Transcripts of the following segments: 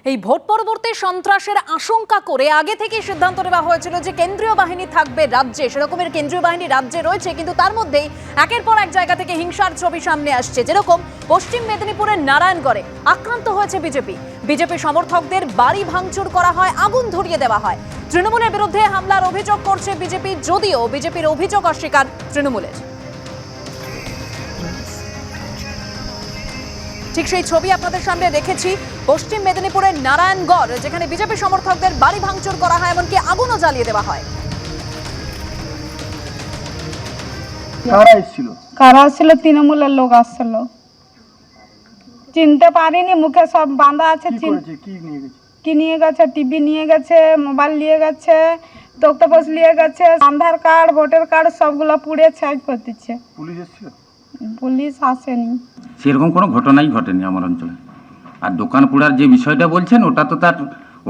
এই ভোট পরবর্তী সন্ত্রাসের আশঙ্কা করে আগে থেকে সিদ্ধান্ত নেওয়া হয়েছিল যে কেন্দ্রীয় বাহিনী থাকবে রাজ্যে, সেরকমের কেন্দ্রীয় বাহিনী রাজ্যে রয়েছে, কিন্তু তার মধ্যেই একের পর এক জায়গা থেকে হিংসার ছবি সামনে আসছে। যেরকম পশ্চিম মেদিনীপুরের নারায়ণগড়ে আক্রান্ত হয়েছে বিজেপি সমর্থকদের বাড়ি ভাঙচুর করা হয়, আগুন ধরিয়ে দেওয়া হয়। তৃণমূলের বিরুদ্ধে হামলার অভিযোগ করছে বিজেপি, যদিও বিজেপির অভিযোগ অস্বীকার তৃণমূলের। ঠিক সেই ছবি আপনাদের সামনে রেখেছি। পশ্চিম মেদিনীপুরের নারায়ণগড়, যেখানে বিজেপি সমর্থকদের বাড়ি ভাঙচুর করা হয়, এমনকি আগুনও জ্বালিয়ে দেওয়া হয়। কারা ছিল? তৃণমূলের লোক আসছিল, চিনতে পারিনি, মুখে সব বাঁধা আছে। কি নিয়ে গেছে? টিভি নিয়ে গেছে, মোবাইল নিয়ে গেছে, তক্তপোষ নিয়ে গেছে, আধার কার্ড, ভোটার কার্ড সবগুলো পুড়ে ছাই করে দিচ্ছে। পুলিশ আসেনি। সেরকম কোনো ঘটনাই ঘটেনি আমার অঞ্চলে। আর দোকান পোড়ার যে বিষয়টা বলছেন, ওটা তো তার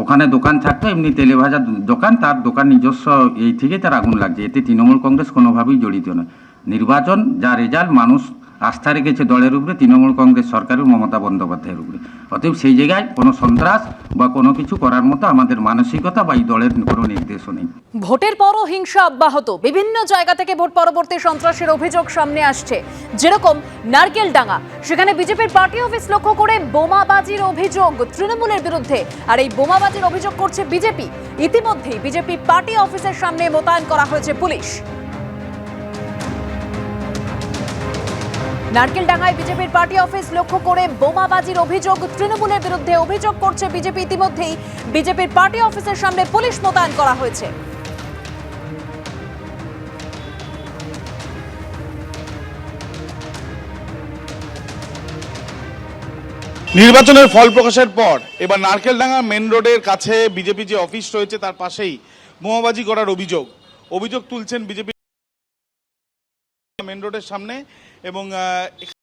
ওখানে দোকান থাকতো, এমনি তেলে ভাজা দোকান, তার দোকান নিজস্ব, এই থেকে তার আগুন লাগছে। এতে তৃণমূল কংগ্রেস কোনোভাবেই জড়িত নয়। নির্বাচন যা রেজাল্ট, মানুষ আস্থা রেখেছে দলের উপরে, তৃণমূল কংগ্রেস সরকারের, মমতা বন্দ্যোপাধ্যায়ের উপরে। অতএব সেই জায়গায় কোনো সন্ত্রাস বা কোনো কিছু করার মতো আমাদের মানসিকতা বা এই দলের কোনো নির্দেশও নেই। ভোটের পরও হিংসা অব্যাহত, বিভিন্ন জায়গা থেকে ভোট পরবর্তী সন্ত্রাসের অভিযোগ সামনে আসছে। যেরকম নারকেলডাঙ্গা, সেখানে বিজেপির পার্টি অফিস লক্ষ্য করে বোমাবাজির অভিযোগ তৃণমূলের বিরুদ্ধে, আর এই বোমাবাজির অভিযোগ করছে বিজেপি। ইতিমধ্যেই বিজেপি পার্টি অফিসের সামনে মোতায়েন করা হয়েছে পুলিশ। নারকেলডাঙ্গায় বিজেপির পার্টি অফিস লক্ষ্য করে বোমাবাজির অভিযোগ তৃণমূলের বিরুদ্ধে, অভিযোগ করছে বিজেপি। ইতিমধ্যেই বিজেপির পার্টি অফিসের সামনে পুলিশ মোতায়েন করা হয়েছে। নির্বাচনের ফল প্রকাশের পর এবার নারকেলডাঙ্গা মেন রোডের কাছে বিজেপি যে অফিস রয়েছে তার পাশেই বোমাবাজি করার অভিযোগ তুলছেন বিজেপি মেন রোডের সামনে। এবং